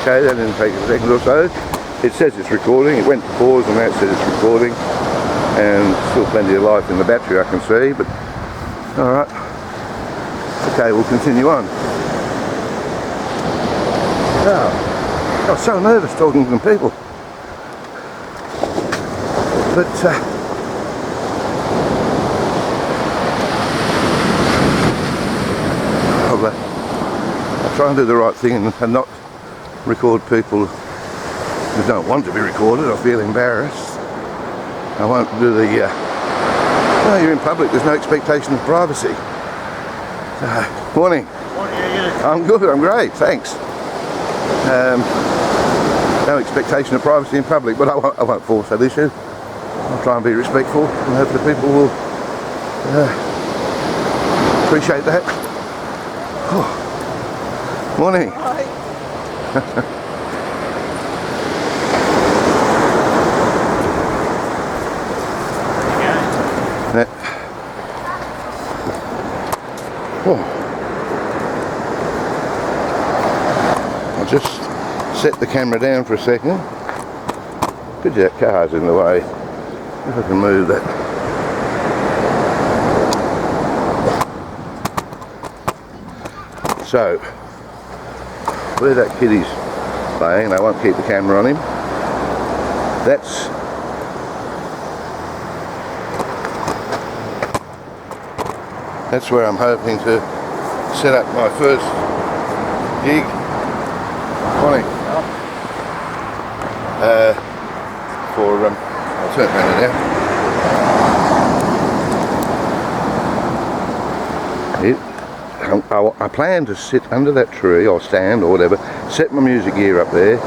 Okay, that didn't take a second or so. It says it's recording. It went to pause and now it says it's recording. And still plenty of life in the battery I can see, but alright. Okay, we'll continue on. Oh, I was so nervous talking to people. But I'll try and do the right thing and not record people who don't want to be recorded or feel embarrassed. I won't do the, no, you're in public, there's no expectation of privacy. Morning. Morning, how are you? I'm good, I'm great, thanks. No expectation of privacy in public, but I won't force that issue. I'll try and be respectful and hope the people will appreciate that. Oh. Morning. Hi. I'll just set the camera down for a second. Could you, that car's in the way. If I can move that. So, where that kiddie's playing, I won't keep the camera on him. That's where I'm hoping to set up my first gig. Morning. I'll turn around now. I plan to sit under that tree or stand or whatever, set my music gear up there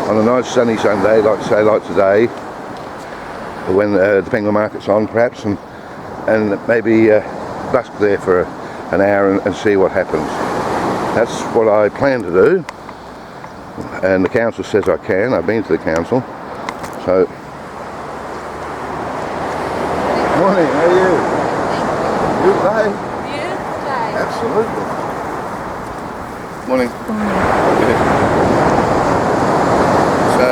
on a nice sunny Sunday, like today, when the penguin market's on perhaps, and maybe busk there for an hour and see what happens. That's what I plan to do, and the council says I can. I've been to the council. So, morning, how are you? Good day? Beautiful day. Absolutely. Morning. So,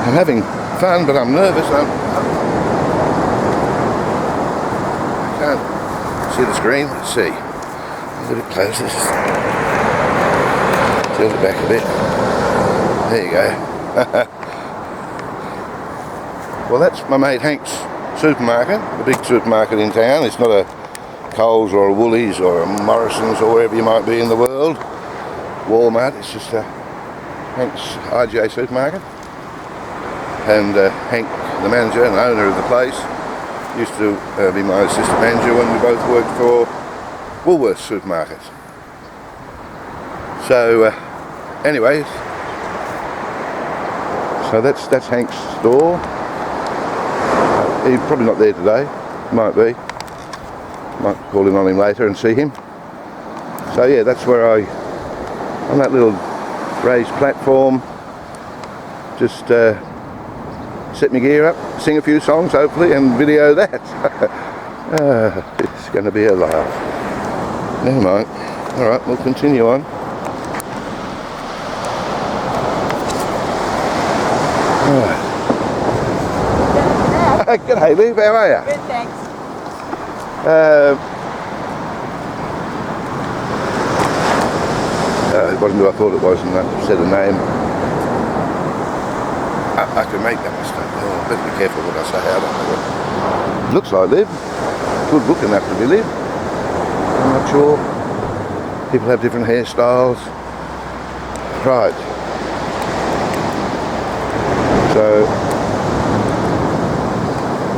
I'm having fun, but I'm nervous. I can't see the screen. Let's see. A little bit closer. Tilt it back a bit. There you go. Well, that's my mate Hank's supermarket, the big supermarket in town. It's not a Coles or a Woolies or a Morrison's or wherever you might be in the world. Walmart. It's just Hank's IGA supermarket. And Hank, the manager and owner of the place, used to be my assistant manager when we both worked for Woolworths supermarkets. So anyways, so that's Hank's store. He's probably not there today. Might be. Might call in on him later and see him. So yeah, that's where on that little raised platform, just set my gear up, sing a few songs hopefully, and video that. It's going to be a laugh. Never mind. Alright, we'll continue on. Alright. G'day Liv, how are you? Good, thanks. It wasn't who I thought it was, and I said a name. I can make that mistake. Oh, better be careful what I say. I don't know what. It looks like Liv. Good looking enough to be Liv. I'm not sure. People have different hairstyles. Right. So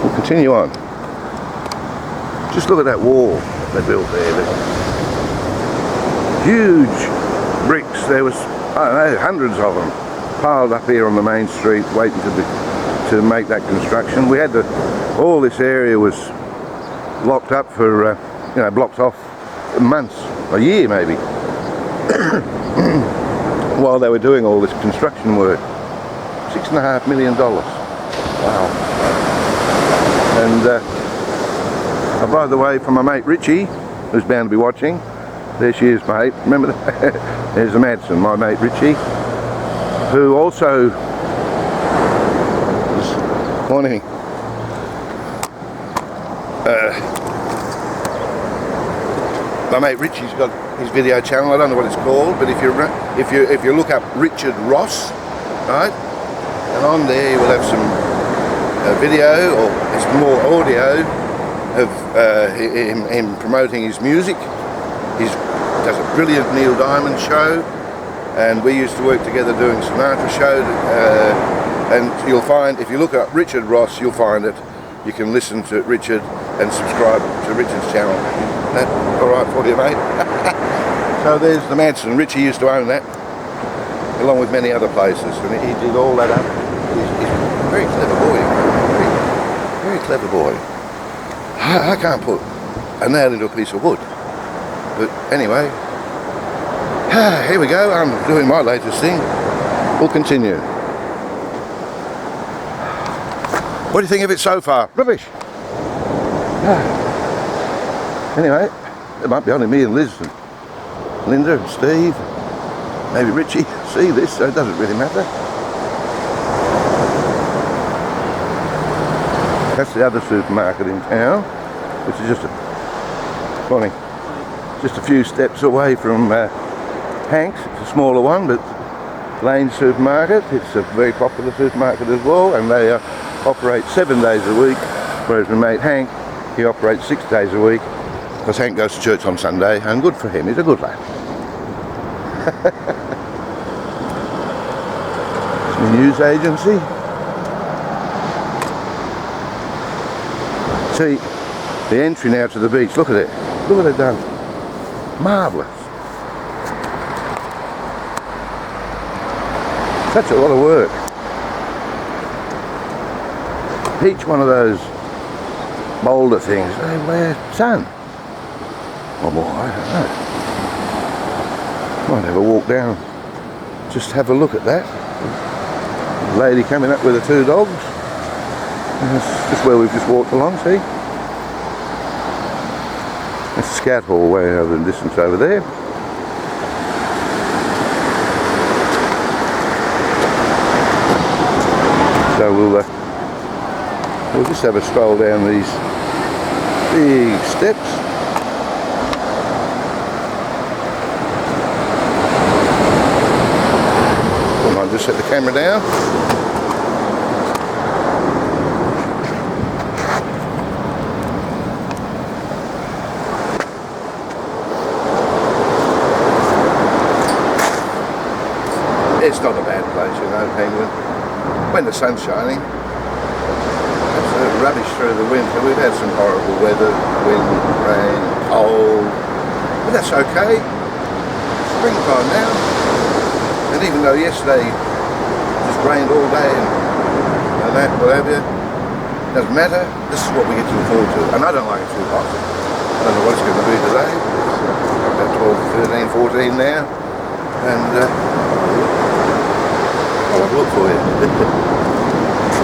we'll continue on. Just look at that wall they built there. Huge bricks. There was, I don't know, hundreds of them piled up here on the main street, waiting to make that construction. We had all this area was locked up for, blocked off months, a year maybe, while they were doing all this construction work. $6.5 million. Wow. And by the way, for my mate Richie, who's bound to be watching, There she is, mate. Remember that? There's the Madsen, my mate Richie, who also... Morning. My mate Richie's got his video channel. I don't know what it's called, but if you look up Richard Ross, right, and on there you will have some video, or it's more audio of him promoting his music. He does a brilliant Neil Diamond show, and we used to work together doing Sinatra show. And you'll find, if you look up Richard Ross, you'll find it. You can listen to Richard and subscribe to Richard's channel. That all right for you, mate? So there's the Madsen. Richie used to own that, along with many other places, and he did all that up. He's a very clever boy, very clever boy. I can't put a nail into a piece of wood, but anyway, here we go. I'm doing my latest thing. We'll continue. What do you think of it so far? Rubbish. Anyway, it might be only me and Liz and Linda and Steve, maybe Richie see this, so it doesn't really matter. That's the other supermarket in town, which is just a few steps away from Hank's. It's a smaller one, but Lane's supermarket. It's a very popular supermarket as well, and they operate 7 days a week, whereas my mate Hank, he operates 6 days a week, because Hank goes to church on Sunday, and good for him, he's a good lad. It's my news agency. See, the entry now to the beach, look at it, look what they've done. Marvellous. Such a lot of work. Each one of those boulder things, they wear sun. Oh boy, I don't know. Might have a walk down, just have a look at that. Lady coming up with the 2 dogs. That's just where we've just walked along, see? That's the Scout Hall way over in the distance over there. So we'll just have a stroll down these big steps. Come on, just set the camera down. It's not a bad place, you know, Penguin. When the sun's shining. Rubbish through the winter. We've had some horrible weather, wind, rain, cold, but that's okay. Springtime now, and even though yesterday it just rained all day and that, whatever, doesn't matter. This is what we get to look forward to, and I don't like it too hot. I don't know what it's going to be today. It's about 12, 13, 14 now, and I'll have a look for you.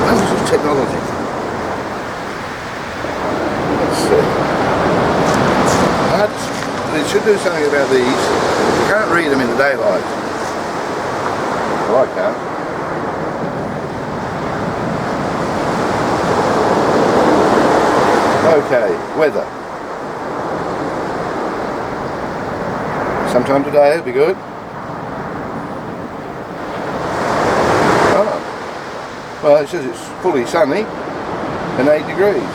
Wonders of technology. It should do something about these. You can't read them in the daylight. Well, I can't. Okay, weather. Sometime today will be good. Oh. Well, it says it's fully sunny and 8 degrees.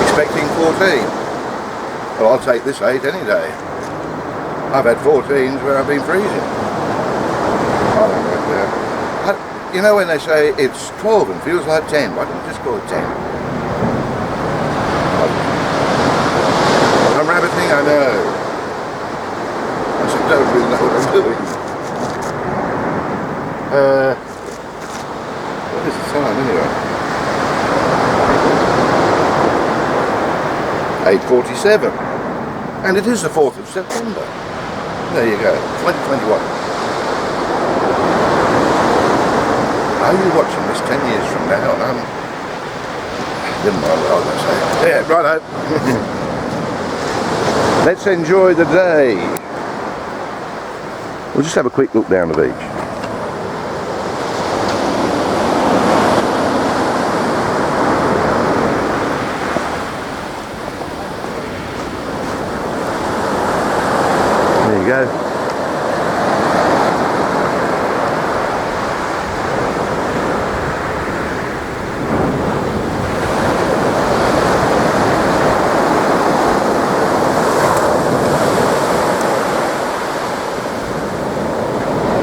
Expecting 14. Well, I'll take this 8 any day. I've had 14s where I've been freezing. I don't know. You know when they say it's 12 and feels like 10, why don't you just call it 10? I'm rabbiting, I know. I just don't really know what I'm doing. What is the time anyway? 8:47, and it is the 4th of September. There you go, 2021. Are you watching this 10 years from now? Never mind what I was going to say. Yeah, righto. Let's enjoy the day. We'll just have a quick look down the beach. There you go.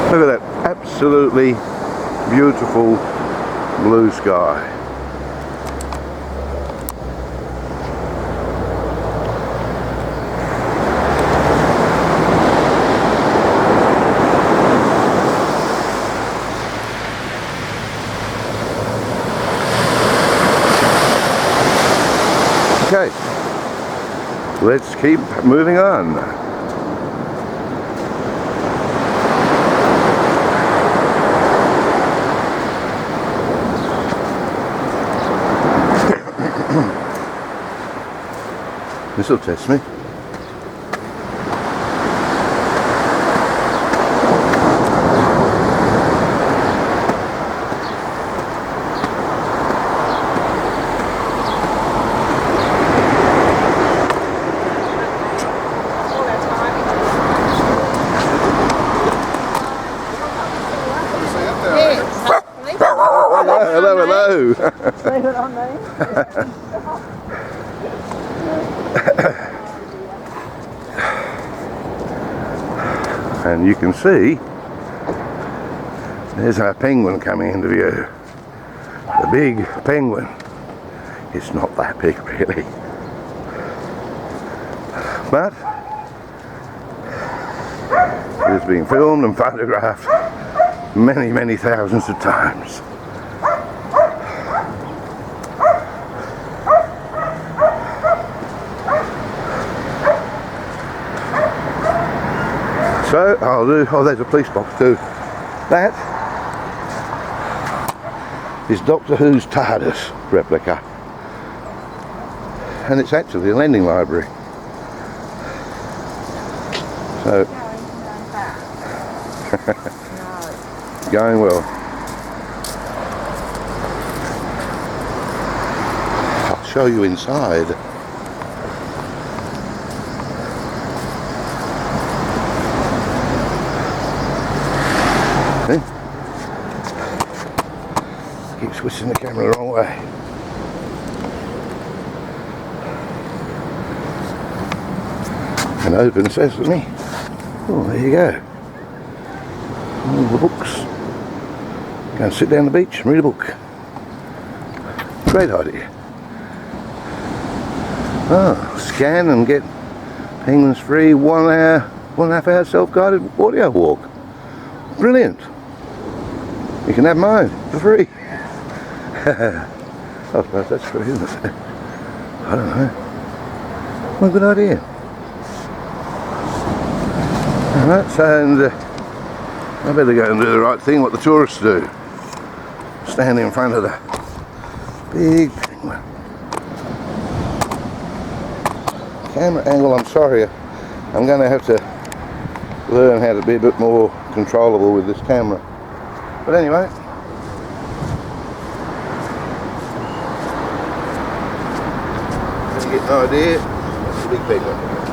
Look at that absolutely beautiful blue sky. Okay, let's keep moving on. This will test me. Hello, hello. Leave it on me. And you can see there's our penguin coming into view. The big penguin. It's not that big really, but it has been filmed and photographed many thousands of times. So I'll do, oh there's a police box too. That is Doctor Who's TARDIS replica. And it's actually a lending library. So going well. I'll show you inside. See? Keep switching the camera the wrong way. And open sesame. Oh, there you go. All the books. Go and sit down on the beach and read a book. Great idea. Ah, scan and get penguins free 1 hour, 1.5 hour self-guided audio walk. Brilliant. You can have mine for free. I suppose that's free, isn't it? I don't know. What a good idea. Alright, and I better go and do the right thing, what the tourists do. Stand in front of the big penguin. Camera angle, I'm sorry, I'm going to have to learn how to be a bit more controllable with this camera. But anyway, you get an idea, that's the big penguin.